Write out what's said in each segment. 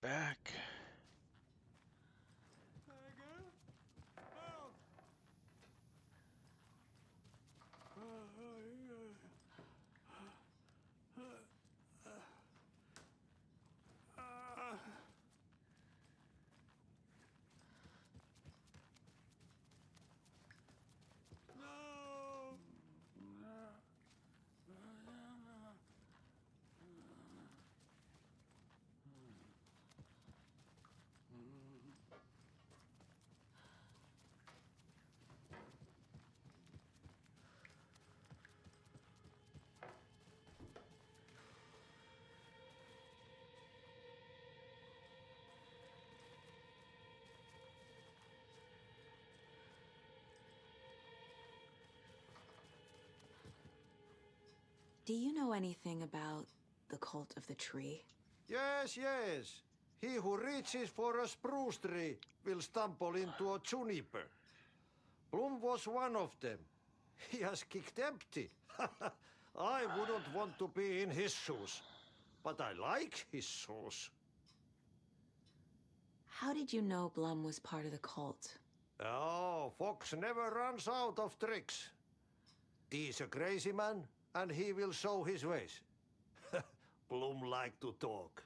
back. Do you know anything about the cult of the tree? Yes, yes. He who reaches for a spruce tree will stumble into a juniper. Bloom was one of them. He has kicked empty. I wouldn't want to be in his shoes, but I like his shoes. How did you know Blum was part of the cult? Oh, Fox never runs out of tricks. He's a crazy man, and he will show his ways. Bloom like to talk.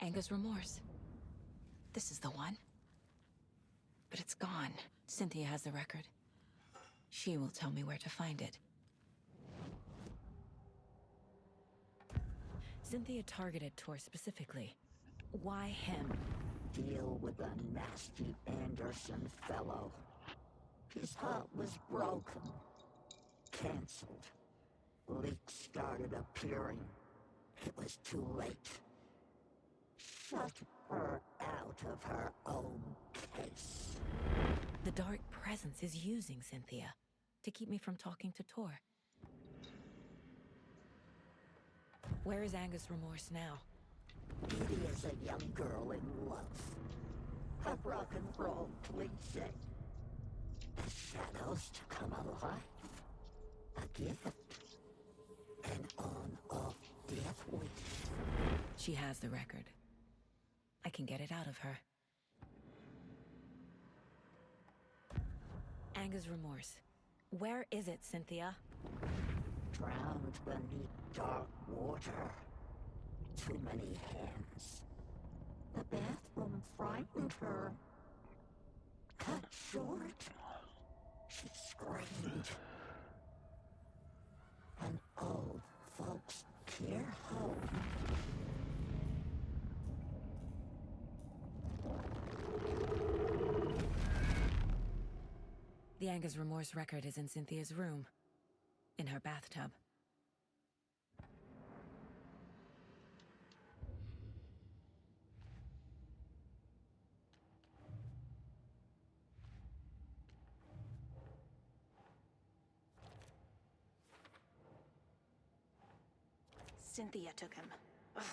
Anger's Remorse. This is the one. But it's gone. Cynthia has the record. She will tell me where to find it. Cynthia targeted Tor specifically. Why him? Deal with the nasty Anderson fellow. His heart was broken. Cancelled. Leaks started appearing. It was too late. Shut her out of her own case. The Dark Presence is using Cynthia to keep me from talking to Tor. Where is Anger's Remorse now? Edie is a young girl in love. A rock and roll cliche. The shadows to come alive. A gift. An on-off death wish. She has the record. I can get it out of her. Anger's Remorse. Where is it, Cynthia? Drowned beneath dark water. Too many hands. The bathroom frightened her. Cut short. She screamed. An old folks' care home. The Anger's Remorse record is in Cynthia's room. In her bathtub. Cynthia took him. Ugh,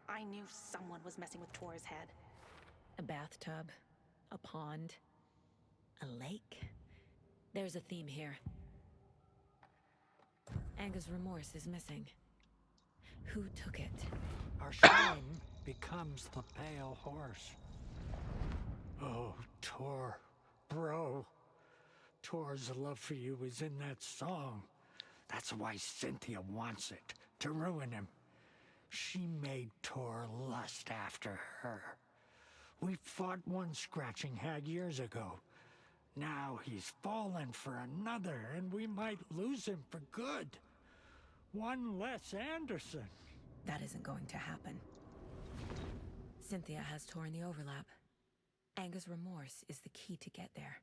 I knew someone was messing with Tor's head. A bathtub. A pond. A lake. There's a theme here. Anger's Remorse is missing. Who took it? Our shame becomes the pale horse. Oh, Tor. Bro. Tor's love for you is in that song. That's why Cynthia wants it, to ruin him. She made Tor lust after her. We fought one scratching hag years ago. Now he's fallen for another, and we might lose him for good. One less Anderson. That isn't going to happen. Cynthia has torn the overlap. Anger's remorse is the key to get there.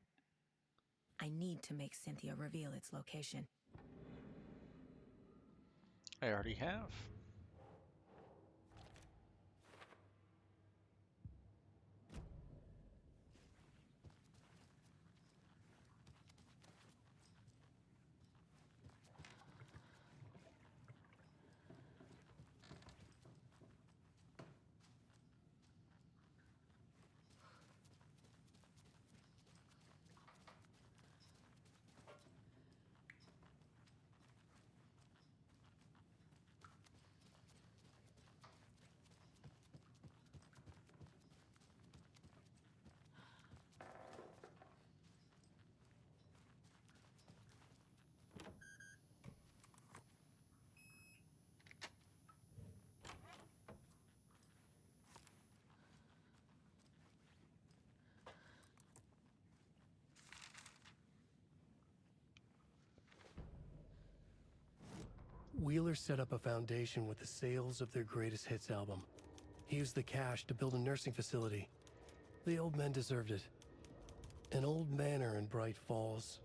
I need to make Cynthia reveal its location. I already have. Wheeler set up a foundation with the sales of their greatest hits album. He used the cash to build a nursing facility. The old men deserved it. An old manor in Bright Falls.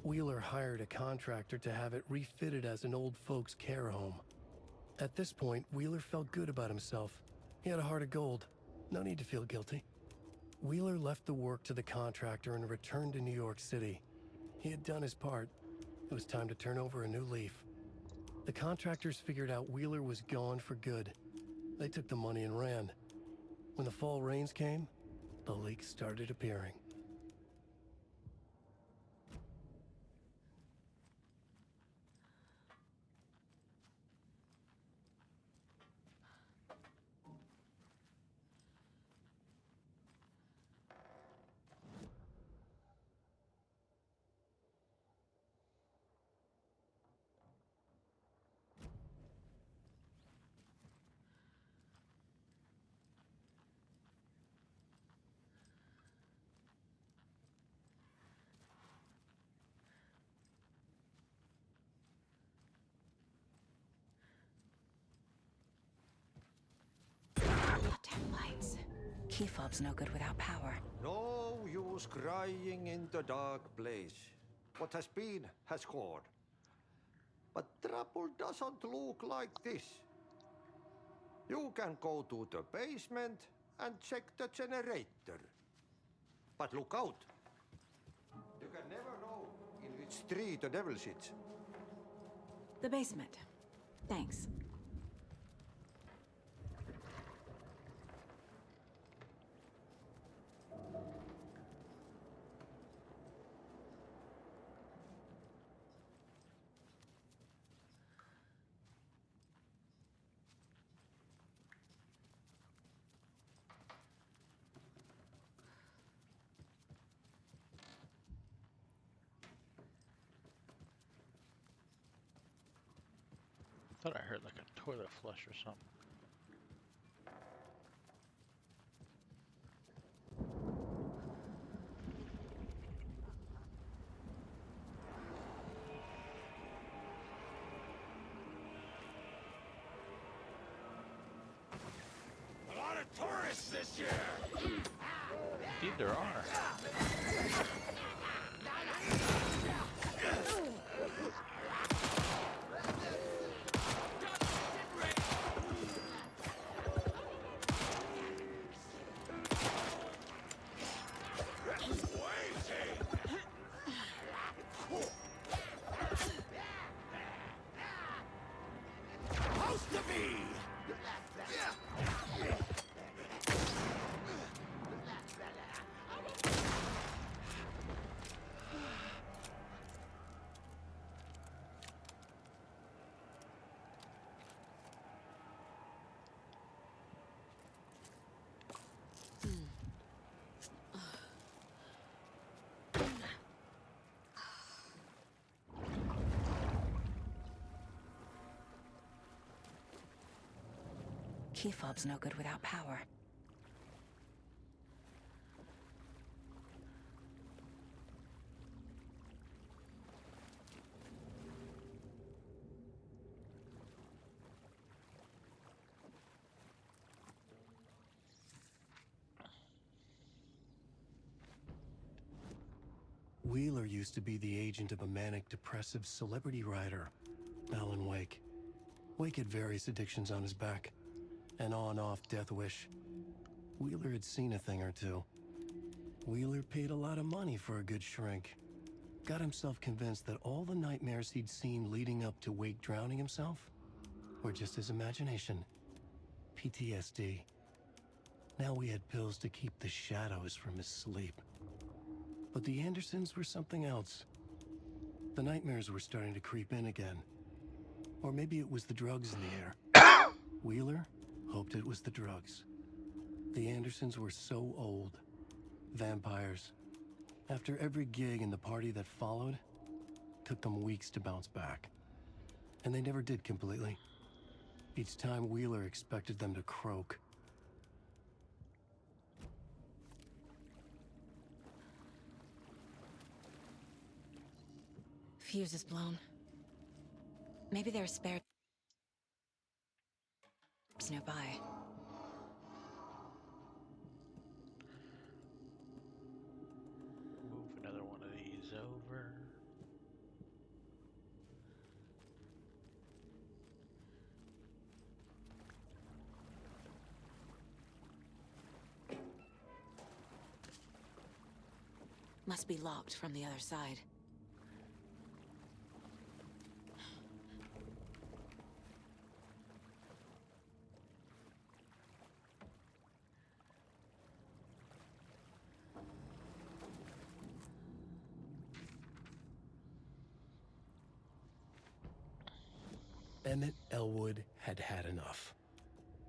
Wheeler hired a contractor to have it refitted as an old folks' care home. At this point, Wheeler felt good about himself. He had a heart of gold. No need to feel guilty. Wheeler left the work to the contractor and returned to New York City. He had done his part. It was time to turn over a new leaf. The contractors figured out Wheeler was gone for good. They took the money and ran. When the fall rains came, the leaks started appearing. Damn lights. Key fob's no good without power. No use crying in the dark place. What has been has gone. But trouble doesn't look like this. You can go to the basement and check the generator. But look out. You can never know in which tree the devil sits. The basement. Thanks. Thought I heard like a toilet flush or something. A lot of tourists this year! Indeed there are. Supposed to be! Key fob's no good without power. Wheeler used to be the agent of a manic-depressive celebrity writer, Alan Wake. Wake had various addictions on his back, an on-off death wish. Wheeler had seen a thing or two. Wheeler paid a lot of money for a good shrink. Got himself convinced that all the nightmares he'd seen leading up to Wake drowning himself were just his imagination. PTSD. Now we had pills to keep the shadows from his sleep. But the Andersons were something else. The nightmares were starting to creep in again. Or maybe it was the drugs in the air. Wheeler hoped it was the drugs. The Andersons were so old. Vampires. After every gig and the party that followed, took them weeks to bounce back. And they never did completely. Each time Wheeler expected them to croak. Fuse is blown. Maybe there are spare nearby. Move another one of these over. Must be locked from the other side. Emmett Elwood had had enough.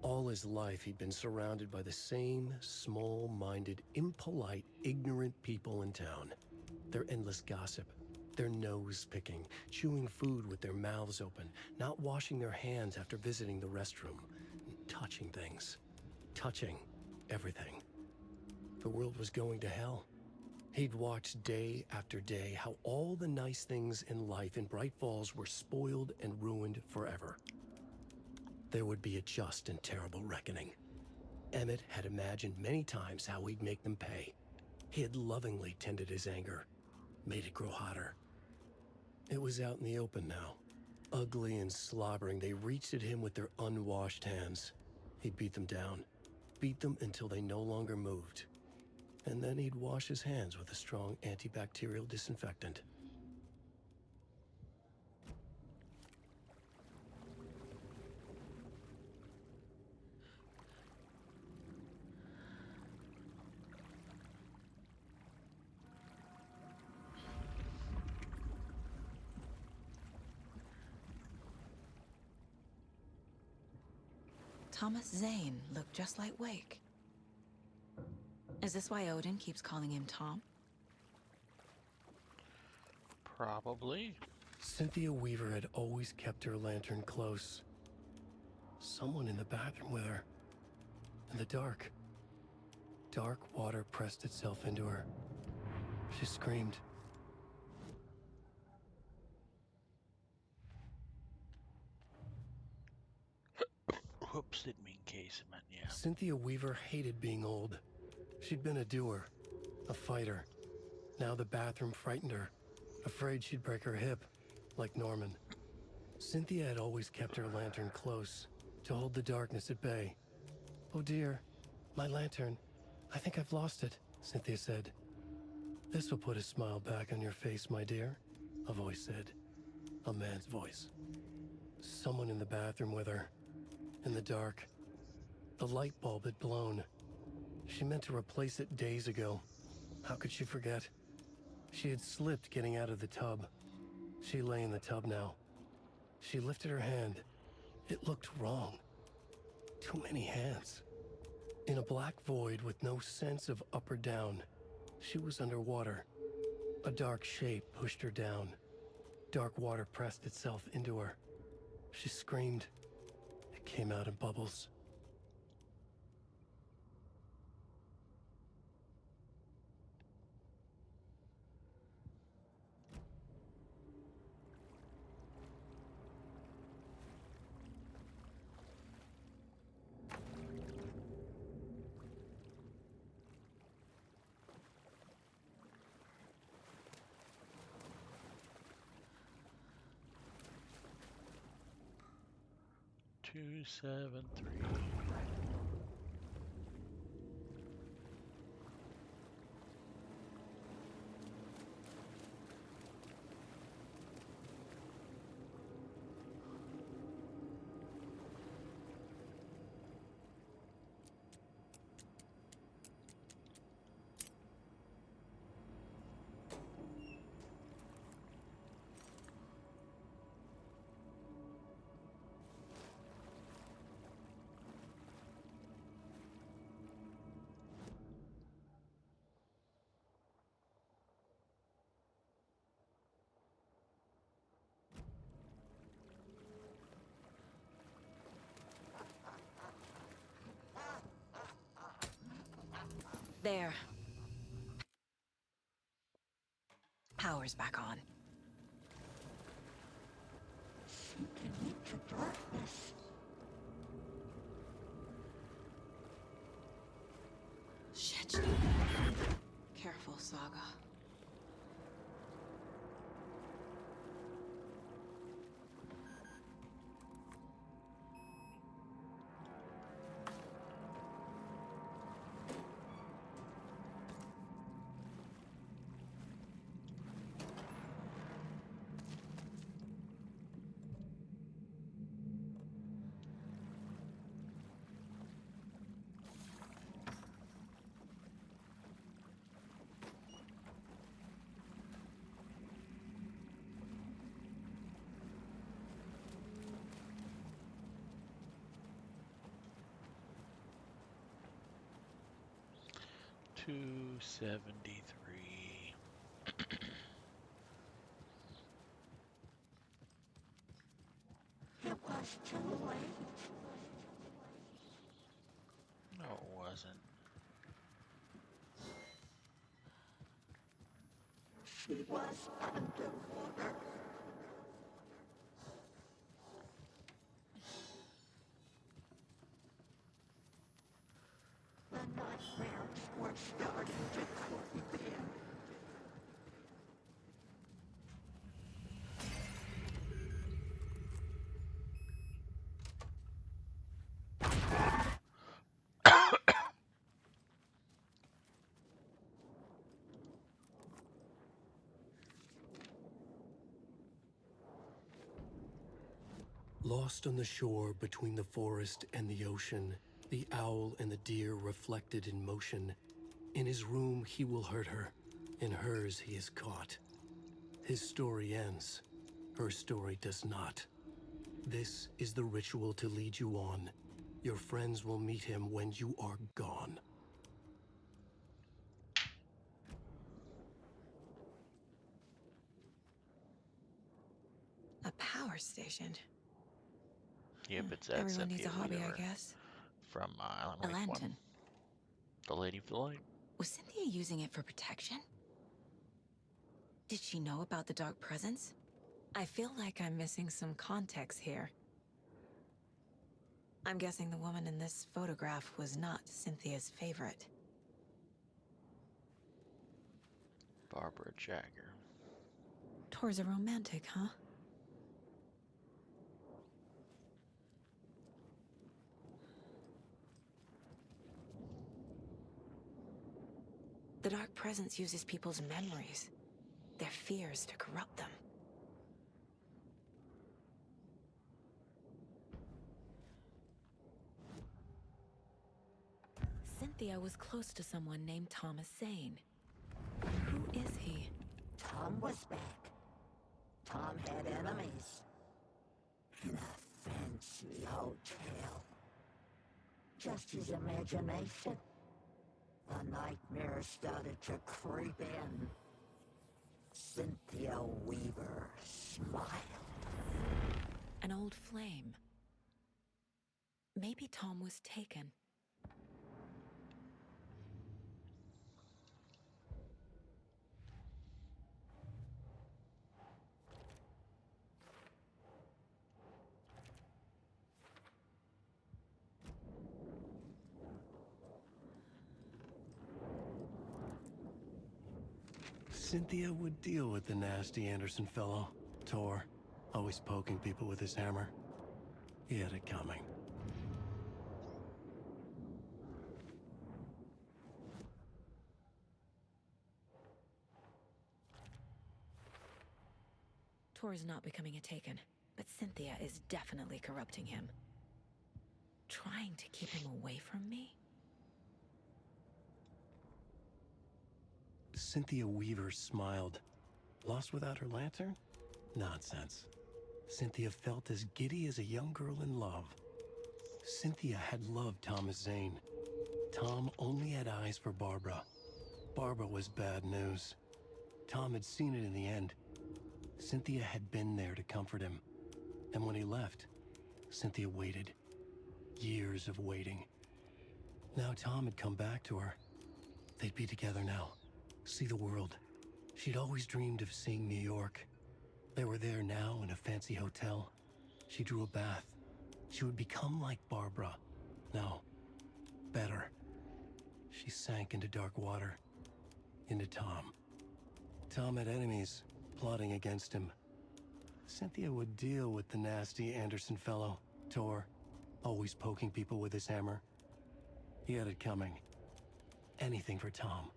All his life, he'd been surrounded by the same small-minded, impolite, ignorant people in town. Their endless gossip, their nose-picking, chewing food with their mouths open, not washing their hands after visiting the restroom, touching things, touching everything. The world was going to hell. He'd watched day after day how all the nice things in life in Bright Falls were spoiled and ruined forever. There would be a just and terrible reckoning. Emmett had imagined many times how he'd make them pay. He had lovingly tended his anger, made it grow hotter. It was out in the open now. Ugly and slobbering, they reached at him with their unwashed hands. He'd beat them down, beat them until they no longer moved. And then he'd wash his hands with a strong antibacterial disinfectant. Thomas Zane looked just like Wake. Is this why Odin keeps calling him Tom? Probably. Cynthia Weaver had always kept her lantern close. Someone in the bathroom with her. In the dark. Dark water pressed itself into her. She screamed. Whoops, didn't mean casement, yeah. Cynthia Weaver hated being old. She'd been a doer, a fighter. Now the bathroom frightened her, afraid she'd break her hip, like Norman. Cynthia had always kept her lantern close, to hold the darkness at bay. "Oh dear, my lantern. I think I've lost it," Cynthia said. "This will put a smile back on your face, my dear," a voice said. A man's voice. Someone in the bathroom with her. In the dark. The light bulb had blown. She meant to replace it days ago. How could she forget? She had slipped getting out of the tub. She lay in the tub now. She lifted her hand. It looked wrong. Too many hands. In a black void with no sense of up or down, she was underwater. A dark shape pushed her down. Dark water pressed itself into her. She screamed. It came out in bubbles. 273. There. Power's back on. Into darkness. Shit. Careful, Saga. $273. It was too late. No, it wasn't. She was underwater. The nightmares were starting to creep in. Lost on the shore between the forest and the ocean, the owl and the deer reflected in motion. In his room, he will hurt her. In hers, he is caught. His story ends. Her story does not. This is the ritual to lead you on. Your friends will meet him when you are gone. A power station. Yep, it's that Everyone needs a Cynthia hobby, I Weaver guess. from Alan A Wake 1. lantern. The Lady of the Light. Was Cynthia using it for protection? Did she know about the dark presence? I feel like I'm missing some context here. I'm guessing the woman in this photograph was not Cynthia's favorite. Barbara Jagger. Tor's a romantic, huh? The dark presence uses people's memories, their fears to corrupt them. Cynthia was close to someone named Thomas Zane. Who is he? Tom was back. Tom had enemies. In a fancy hotel. Just his imagination. The nightmare started to creep in. Cynthia Weaver smiled. An old flame. Maybe Tom was taken. Cynthia would deal with the nasty Anderson fellow, Tor, always poking people with his hammer. He had it coming. Tor is not becoming a Taken, but Cynthia is definitely corrupting him. Trying to keep him away from me? Cynthia Weaver smiled. Lost without her lantern? Nonsense. Cynthia felt as giddy as a young girl in love. Cynthia had loved Thomas Zane. Tom only had eyes for Barbara. Barbara was bad news. Tom had seen it in the end. Cynthia had been there to comfort him. And when he left, Cynthia waited. Years of waiting. Now Tom had come back to her. They'd be together now. See the world. She'd always dreamed of seeing New York. They were there now in a fancy hotel. She drew a bath. She would become like Barbara. No, better. She sank into dark water. Into Tom. Tom had enemies plotting against him. Cynthia would deal with the nasty Anderson fellow, Tor, always poking people with his hammer. He had it coming. Anything for Tom.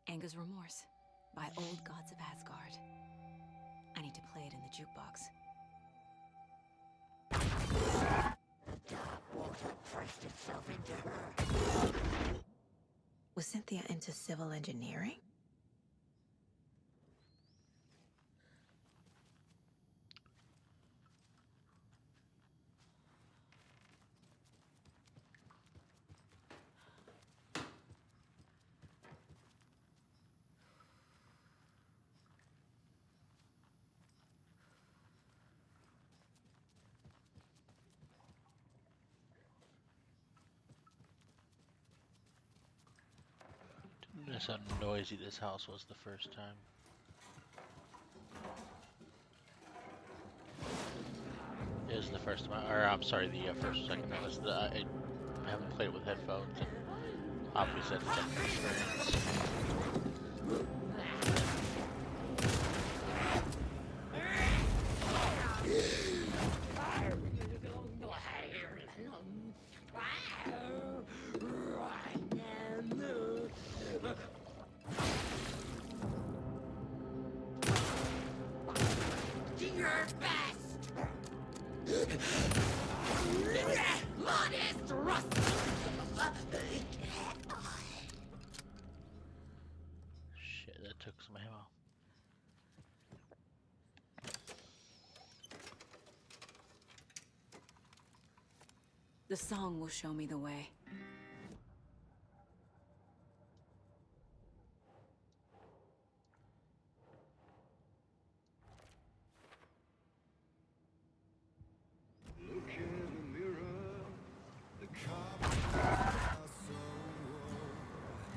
Anger's Remorse by Old Gods of Asgard. I need to play it in the jukebox. The dark water pressed itself into her. Was Cynthia into civil engineering? Notice how noisy this house was the first time. It was the first time, or I'm sorry, the first second I listened. I haven't played it with headphones, and obviously that's a different experience. Shit, that took some ammo. The song will show me the way.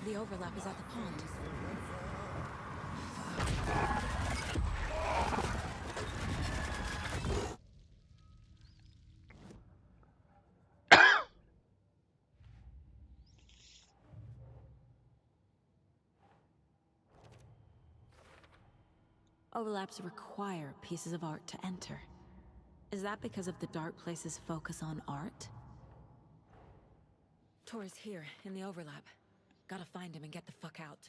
The overlap is at the pond. Overlaps require pieces of art to enter. Is that because of the Dark Place's focus on art? Tor's here, in the overlap. Gotta find him and get the fuck out.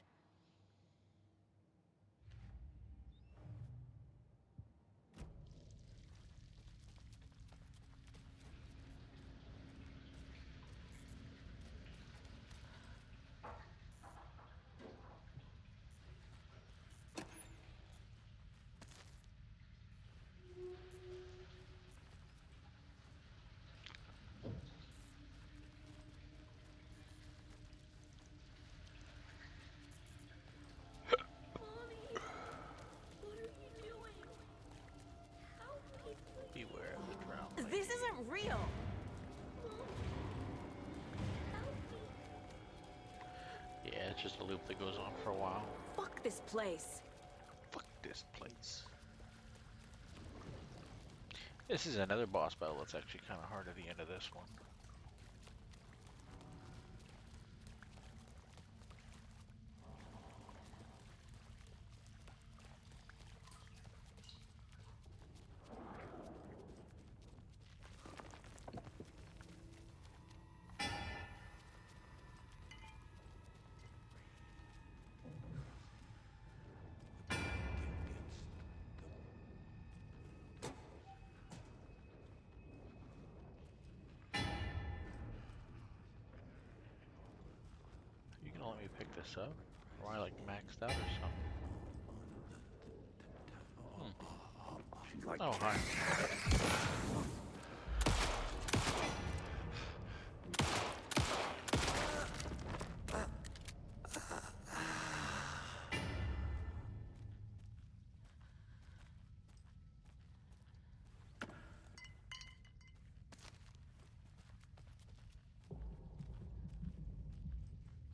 Beware of the drown. This isn't real! Yeah, it's just a loop that goes on for a while. Fuck this place! Fuck this place. This is another boss battle that's actually kind of hard at the end of this one. You gonna let me pick this up? Or am I like maxed out or something? Oh, hi.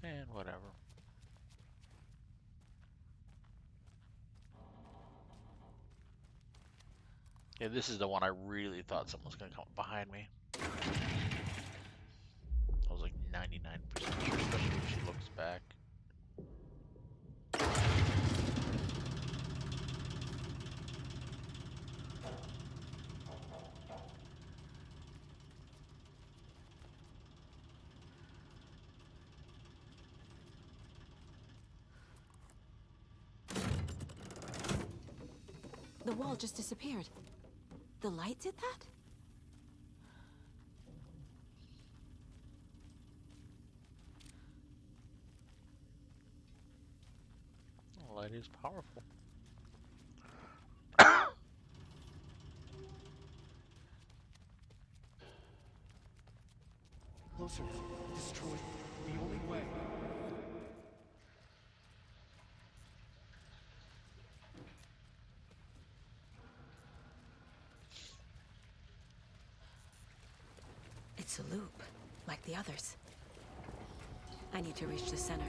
And whatever. Yeah, this is the one I really thought someone was gonna come up behind me. I was like 99% sure, especially when she looks back. The wall just disappeared. The light did that? Light is powerful. Closer. Destroy the only way. It's a loop, like the others. I need to reach the center.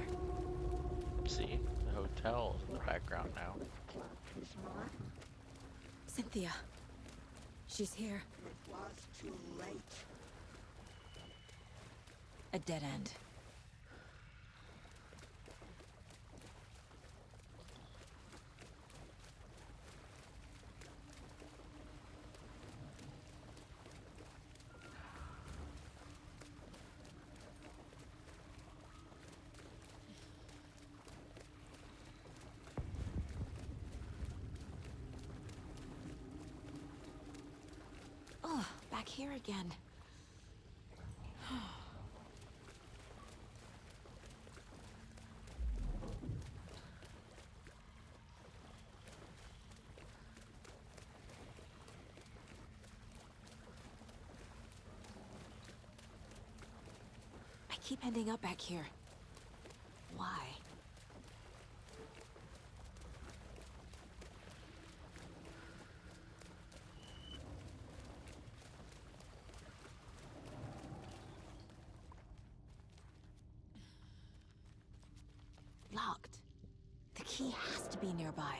See, the hotel is in the background now. Cynthia. She's here. It was too late. A dead end. Oh, back here again. I keep ending up back here. Why? Locked. The key has to be nearby.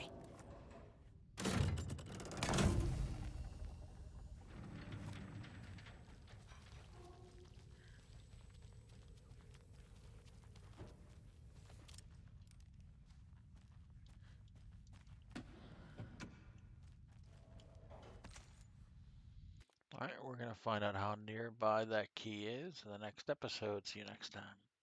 Alright, we're gonna find out how nearby that key is in the next episode. See you next time.